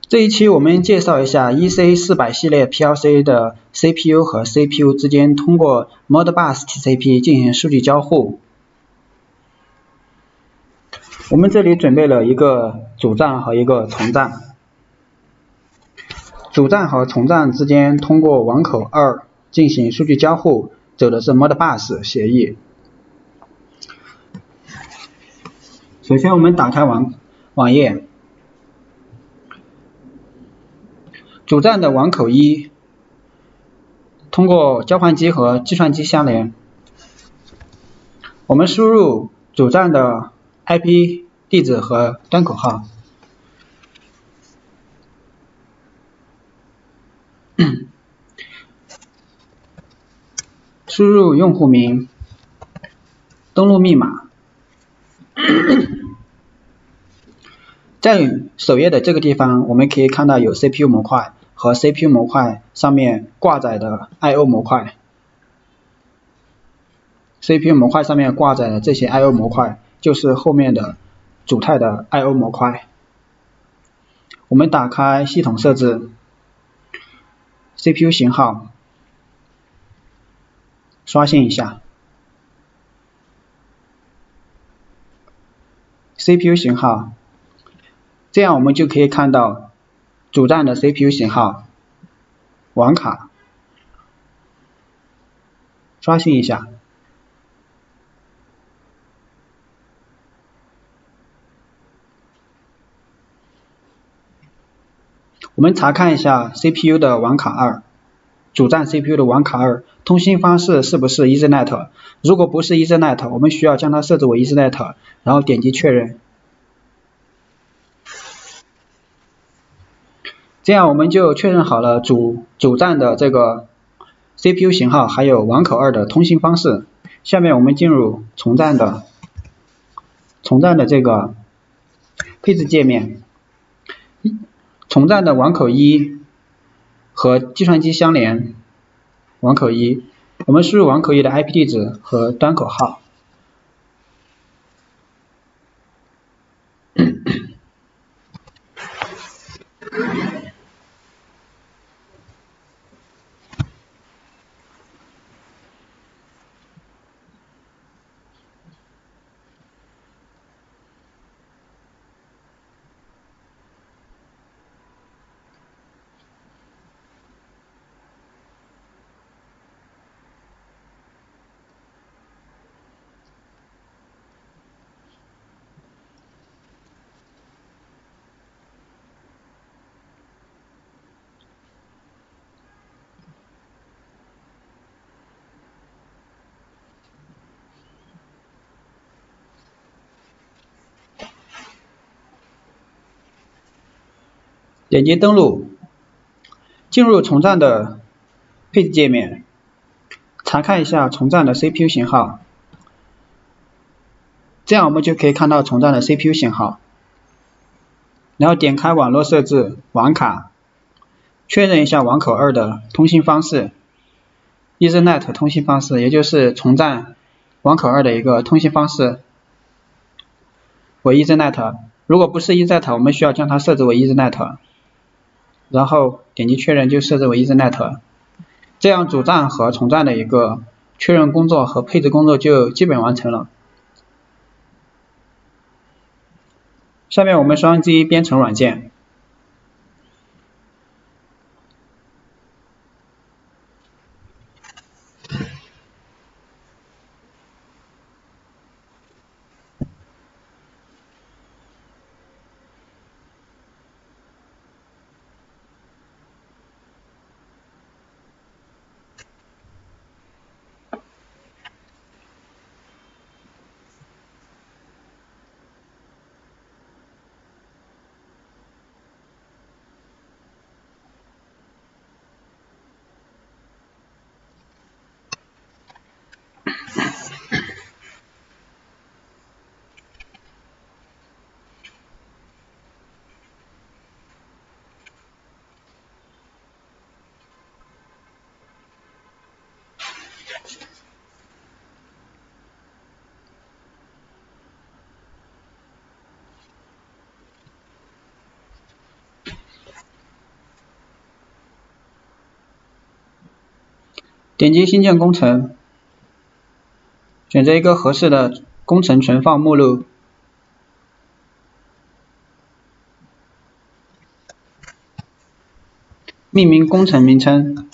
这一期我们介绍一下 EC400 系列 PLC 的 CPU 和 CPU 之间通过 Modbus TCP 进行数据交互。我们这里准备了一个主站和一个从站。主站和从站之间通过网口2进行数据交互，走的是 Modbus 协议。首先我们打开网页。主站的网口1通过交换机和计算机相连，我们输入主站的 IP 地址和端口号，输入用户名，登录密码。在首页的这个地方，我们可以看到有 CPU 模块和 CPU 模块上面挂载的 I/O 模块。CPU 模块上面挂载的这些 I/O 模块，就是后面的主态的 I/O 模块。我们打开系统设置 ，CPU 型号，刷新一下 ，CPU 型号。这样我们就可以看到主站的 CPU 型号，网卡，刷新一下。我们查看一下 CPU 的网卡2，主站 CPU 的网卡2，通信方式是不是 Ethernet？ 如果不是 Ethernet， 我们需要将它设置为 Ethernet， 然后点击确认。这样我们就确认好了主站的这个 CPU 型号还有网口2的通信方式。下面我们进入从站的这个配置界面，从站的网口1和计算机相连，网口1，我们输入网口1的 IP 地址和端口号。点击登录，进入从站的配置界面，查看一下从站的 CPU 型号，这样我们就可以看到从站的 CPU 型号。然后点开网络设置，网卡，确认一下网口2的通信方式 ，Ethernet 通信方式，也就是从站网口2的一个通信方式为 Ethernet。如果不是 Ethernet， 我们需要将它设置为 Ethernet。然后点击确认就设置为 Ethernet， 这样主站和从站的一个确认工作和配置工作就基本完成了。下面我们双击编程软件。点击新建工程，选择一个合适的工程存放目录，命名工程名称，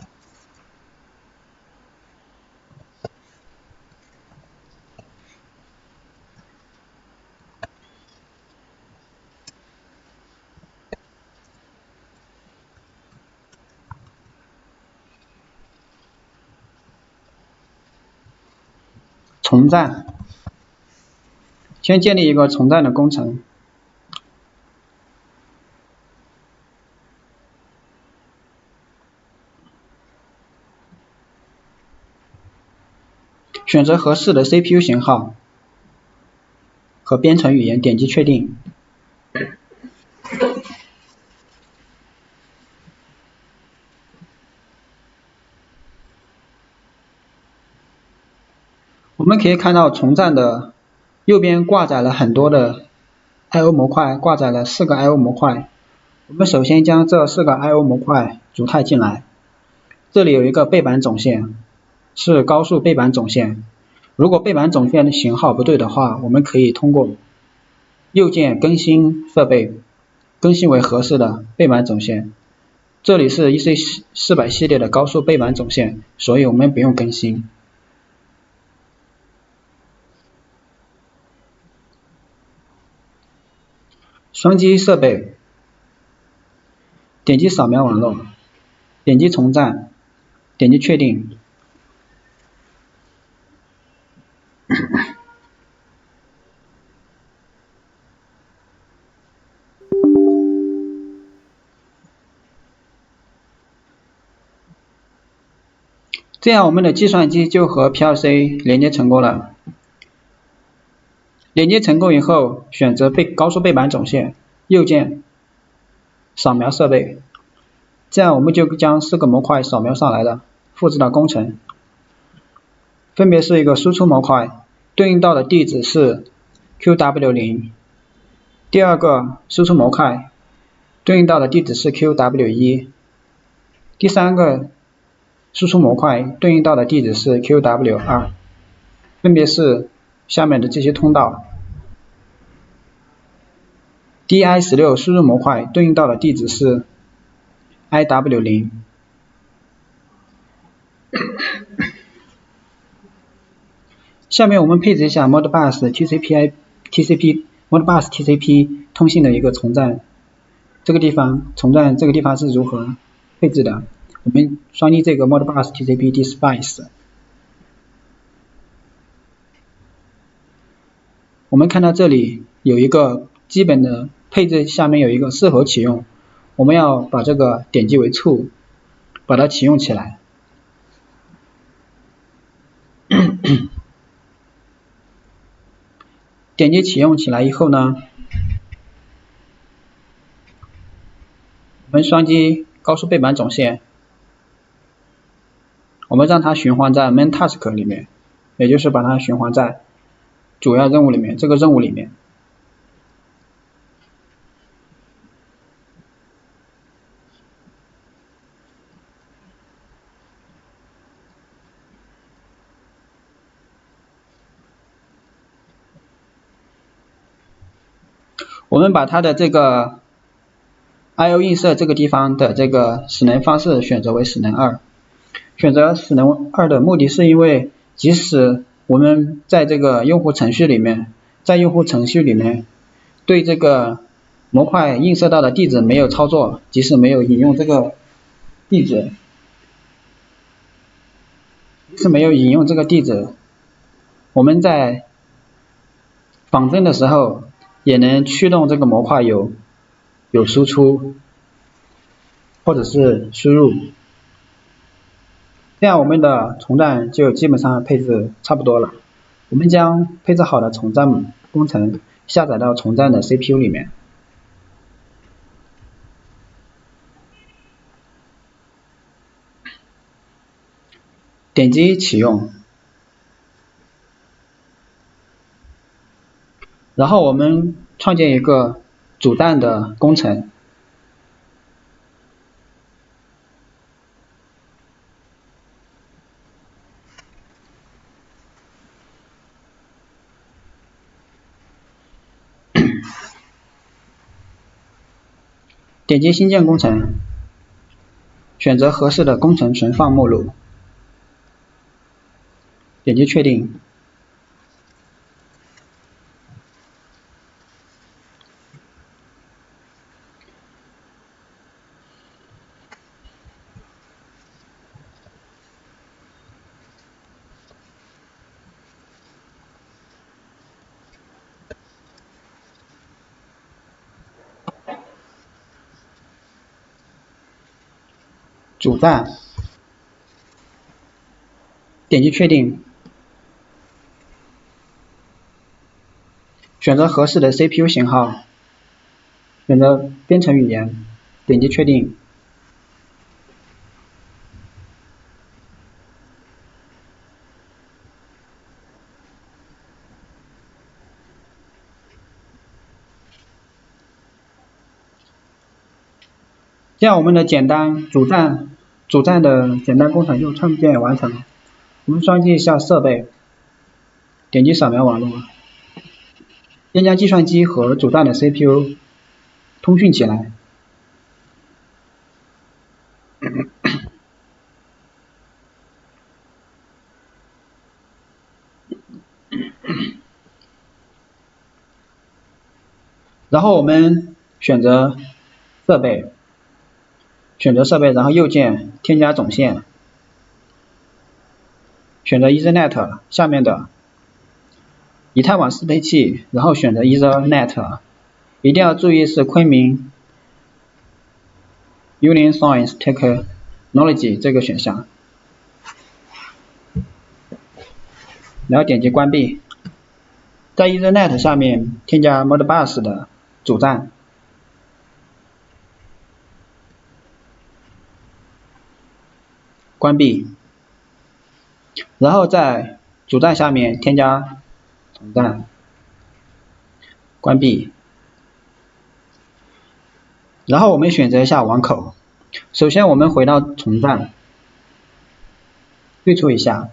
从站，先建立一个从站的工程，选择合适的 CPU 型号和编程语言，点击确定。我们可以看到从站的右边挂载了很多的 I/O 模块，挂载了4个 I/O 模块。我们首先将这4个 I/O 模块组态进来。这里有一个背板总线，是高速背板总线。如果背板总线的型号不对的话，我们可以通过右键更新设备，更新为合适的背板总线。这里是 EC400 系列的高速背板总线，所以我们不用更新。双击设备，点击扫描网络，点击从站，点击确定。这样我们的计算机就和 PLC 连接成功了。连接成功以后，选择高速背板总线，右键扫描设备，这样我们就将4个模块扫描上来了，复制到工程。分别是一个输出模块，对应到的地址是 QW0， 第二个输出模块对应到的地址是 QW1， 第三个输出模块对应到的地址是 QW2， 分别是下面的这些通道。DI16 输入模块对应到的地址是 IW0。下面我们配置一下 Modbus Modbus TCP 通信的一个从站，从站这个地方是如何配置的？我们双击这个 Modbus TCP DSpace， 我们看到这里有一个基本的配置，下面有一个是否启用，我们要把这个点击为 True， 把它启用起来。点击启用起来以后呢，我们双击高速背板总线，我们让它循环在 Main Task 里面，也就是把它循环在主要任务里面，这个任务里面。我们把它的这个 I/O 映射这个地方的这个使能方式选择为使能2。选择使能2的目的是因为，即使我们在这个用户程序里面，对这个模块映射到的地址没有操作，即使没有引用这个地址，我们在仿真的时候也能驱动这个模块有输出或者是输入，这样我们的从站就基本上配置差不多了。我们将配置好的从站工程下载到从站的 CPU 里面，点击启用。然后我们创建一个主站的工程，点击新建工程，选择合适的工程存放目录，点击确定。主站，点击确定，选择合适的 CPU 型号，选择编程语言，点击确定。这样我们的主站的简单工程就创建完成了。我们双击一下设备，点击扫描网络，先将计算机和主站的 CPU 通讯起来。然后我们选择设备，然后右键添加总线，选择 Ethernet 下面的以太网适配器，然后选择 Ethernet， 一定要注意是昆明 Union Science Technology 这个选项，然后点击关闭。在 Ethernet 下面添加 Modbus 的主站，关闭。然后在主站下面添加总站，关闭。然后我们选择一下网口，首先我们回到总站，退出一下。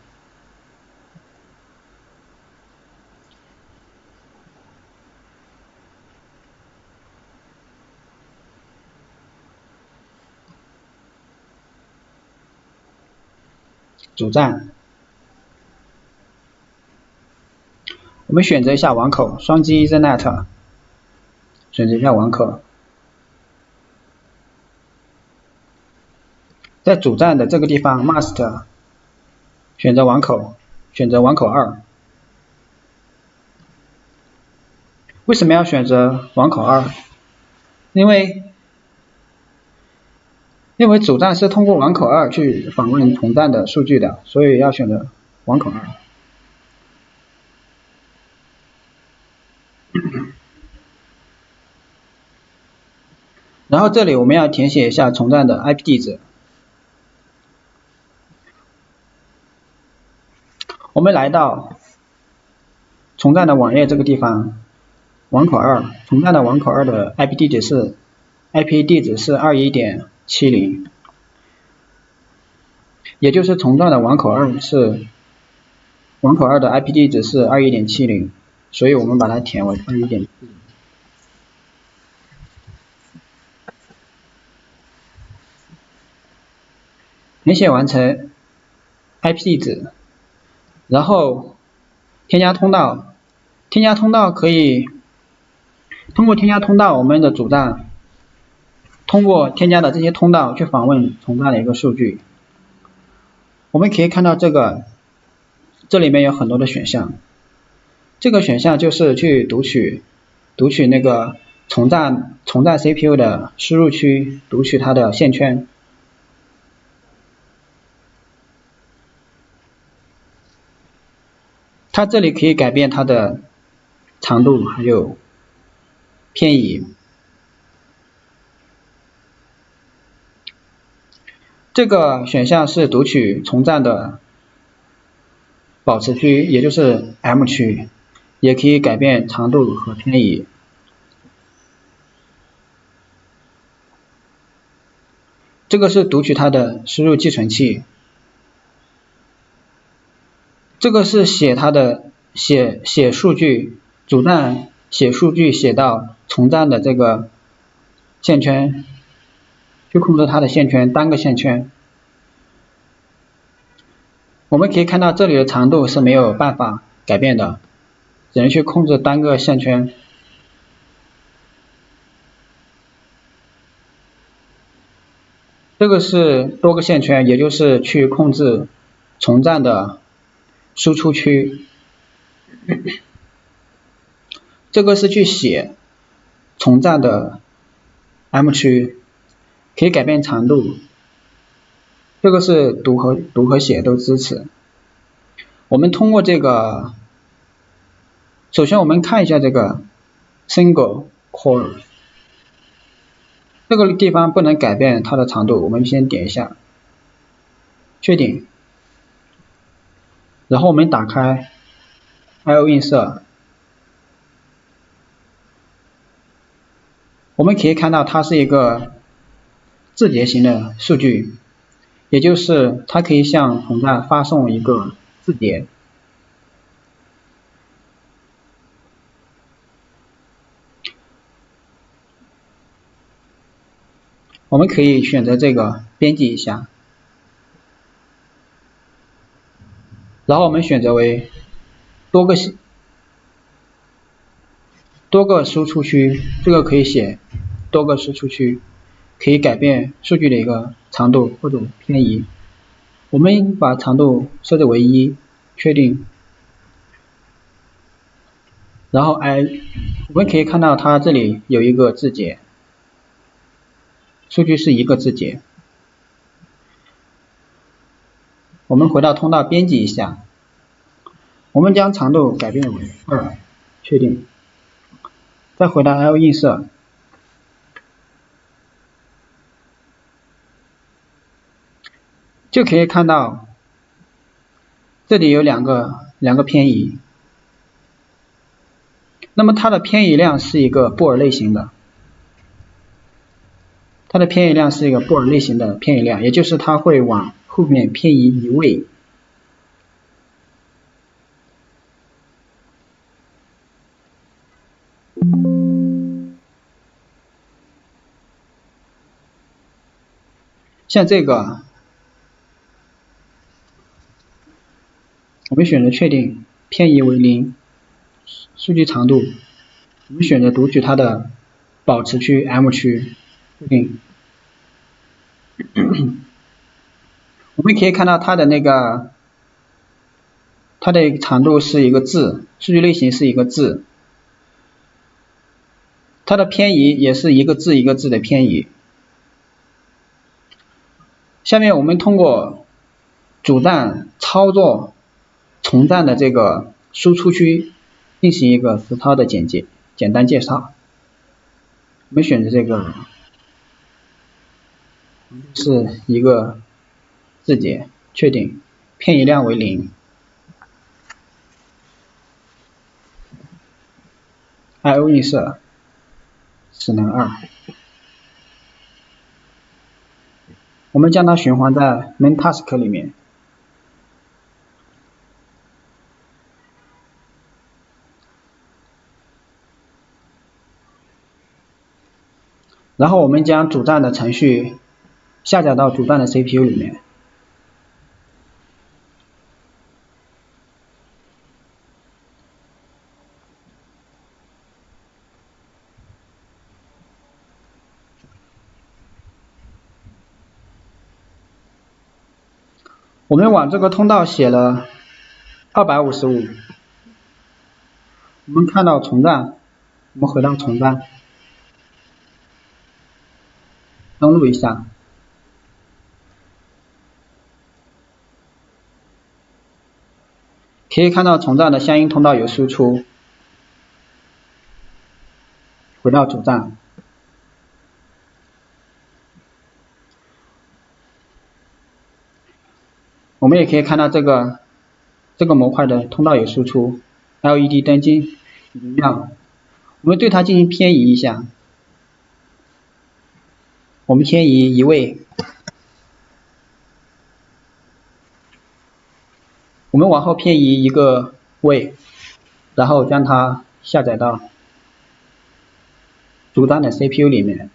主站，我们选择一下网口，双击 Ethernet， 选择一下网口，在主站的这个地方 Must 选择网口，选择网口2。为什么要选择网口2？因为主站是通过网口2去访问同站的数据的，所以要选择网口2。然后这里我们要填写一下从站的 IP 地址。我们来到从站的网页这个地方，网口2，从站的网口2的 IP 地址是 21.70，也就是从站的网口2的 IP 地址是 21.70， 所以我们把它填为 21.70。填写完成 IP 地址，然后添加通道，可以通过添加通道，我们的主站通过添加的这些通道去访问从站的一个数据。我们可以看到这里面有很多的选项，这个选项就是去读取那个从站 CPU 的输入区，读取它的线圈。它这里可以改变它的长度还有偏移。这个选项是读取从站的保持区，也就是 M 区，也可以改变长度和偏移。这个是读取它的输入寄存器，这个是写它的写数据，主站写数据写到从站的这个线圈，去控制它的线圈，单个线圈。我们可以看到这里的长度是没有办法改变的，只能去控制单个线圈。这个是多个线圈，也就是去控制从站的输出区。这个是去写从站的 M 区，可以改变长度。这个是读和写都支持。我们通过这个，首先我们看一下这个 single core， 这个地方不能改变它的长度，我们先点一下，确定。然后我们打开 I/O 映射，我们可以看到它是一个字节型的数据，也就是它可以向从站发送一个字节。我们可以选择这个编辑一下，然后我们选择为多个输出区，这个可以写多个输出区，可以改变数据的一个长度或者偏移。我们把长度设置为1，确定。然后我们可以看到它这里有一个字节，数据是一个字节。我们回到通道编辑一下，我们将长度改变为2，确定。再回到 I/O 映射，就可以看到这里有两个偏移，那么它的偏移量是一个布尔类型的，它的偏移量是一个布尔类型的偏移量，也就是它会往后面偏移1位。像这个，我们选择确定，偏移为0，数据长度，我们选择读取它的保持区 M 区，确定。我们可以看到它的长度是一个字，数据类型是一个字，它的偏移也是一个字一个字的偏移。下面我们通过主站操作从站的这个输出区进行一个实操的简单介绍。我们选择这个是一个字节，确定，偏移量为0。I/O 映射势能2，我们将它循环在 main task 里面。然后我们将主站的程序下载到主站的 CPU 里面。我们往这个通道写了255，我们看到从站，我们回到从站，登录一下，可以看到从站的相应通道有输出，回到主站，我们也可以看到这个模块的通道有输出 LED 灯晶已经亮了，我们对它进行偏移一下，我们偏移一位，我们往后偏移一个位，然后将它下载到主站的 CPU 里面。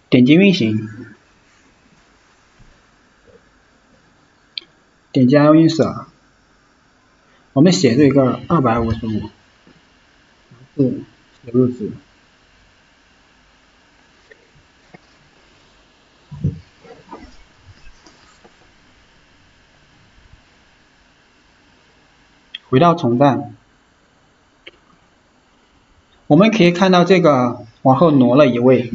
点击运行，点击 iOS， 我们写这个255，是写入值。回到从站，我们可以看到这个往后挪了一位，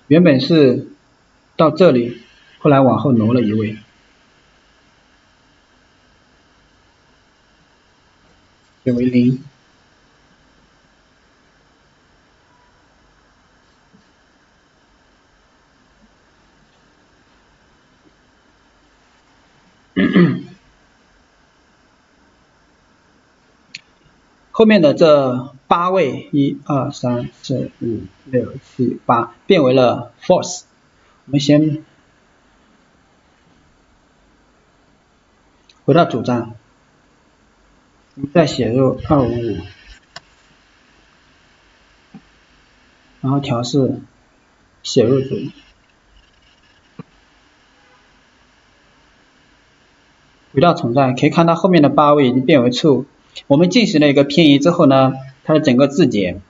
原本是到这里，后来往后挪了一位，写为0。后面的这8位，1、2、3、4、5、6、7、8变为了 false。我们先回到主站，我们再写入255，然后调试写入值。回到从站，可以看到后面的8位已经变为 true。我们进行了一个偏移之后呢，它的整个字节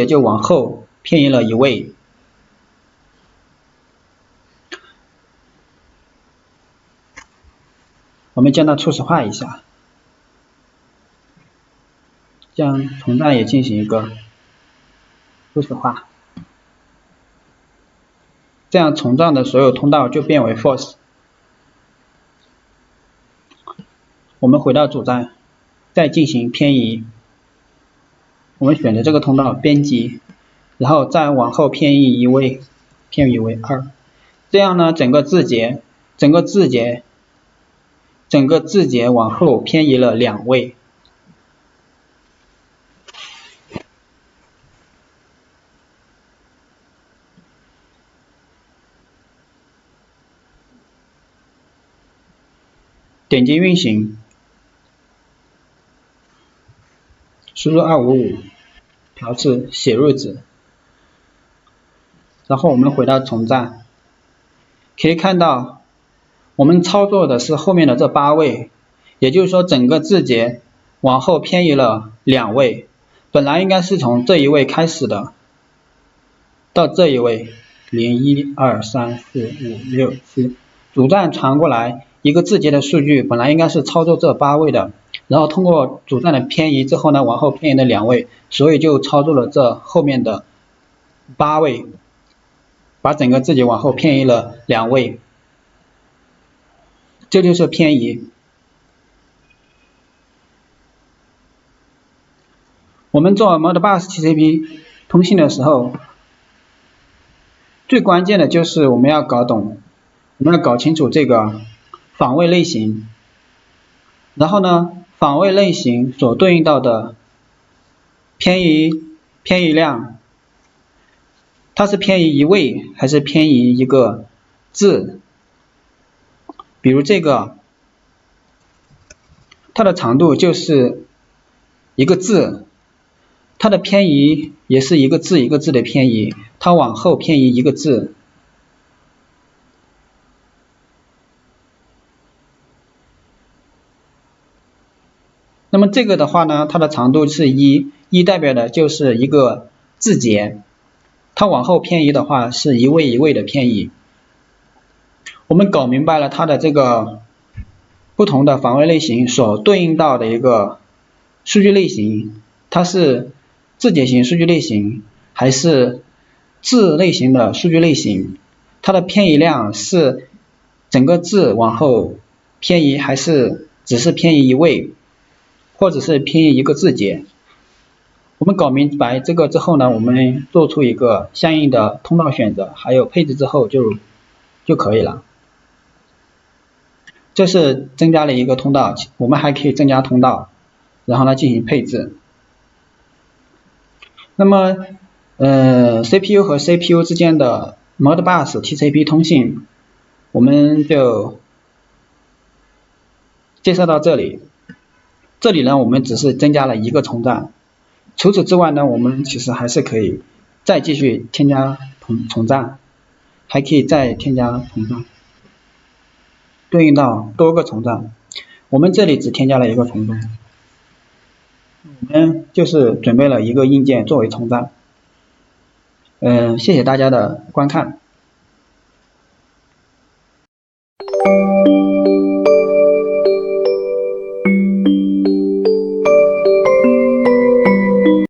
就往后偏移了一位。我们将它初始化一下，将从站也进行一个初始化，这样从站的所有通道就变为 false。我们回到主站，再进行偏移，我们选择这个通道编辑，然后再往后偏移一位，偏移为2，这样呢，整个字节往后偏移了2位。点击运行，输入255，调至写入值，然后我们回到从站，可以看到我们操作的是后面的这8位，也就是说整个字节往后偏移了2位，本来应该是从这一位开始的，到这一位0、1、2、3、4、5、6、7，主站传过来一个字节的数据，本来应该是操作这8位的，然后通过主站的偏移之后呢，往后偏移了2位，所以就操作了这后面的8位，把整个字节往后偏移了2位，这就是偏移。我们做 Modbus TCP 通信的时候，最关键的就是我们要搞清楚这个访位类型，然后呢，访位类型所对应到的偏移量，它是偏移一位还是偏移一个字？比如这个，它的长度就是一个字，它的偏移也是一个字一个字的偏移，它往后偏移一个字。那么这个的话呢，它的长度是1，1代表的就是一个字节，它往后偏移的话是一位一位的偏移。我们搞明白了它的这个不同的访问类型所对应到的一个数据类型，它是字节型数据类型还是字类型的数据类型，它的偏移量是整个字往后偏移还是只是偏移一位，或者是偏移一个字节。我们搞明白这个之后呢，我们做出一个相应的通道选择还有配置之后就可以了。这是增加了一个通道，我们还可以增加通道，然后呢进行配置。那么CPU 和 CPU 之间的 Modbus TCP 通信我们就介绍到这里。这里呢我们只是增加了一个从站，除此之外呢我们其实还是可以再继续添加从站，还可以再添加从站，对应到多个从站。我们这里只添加了一个从站，我们就是准备了一个硬件作为从站。谢谢大家的观看。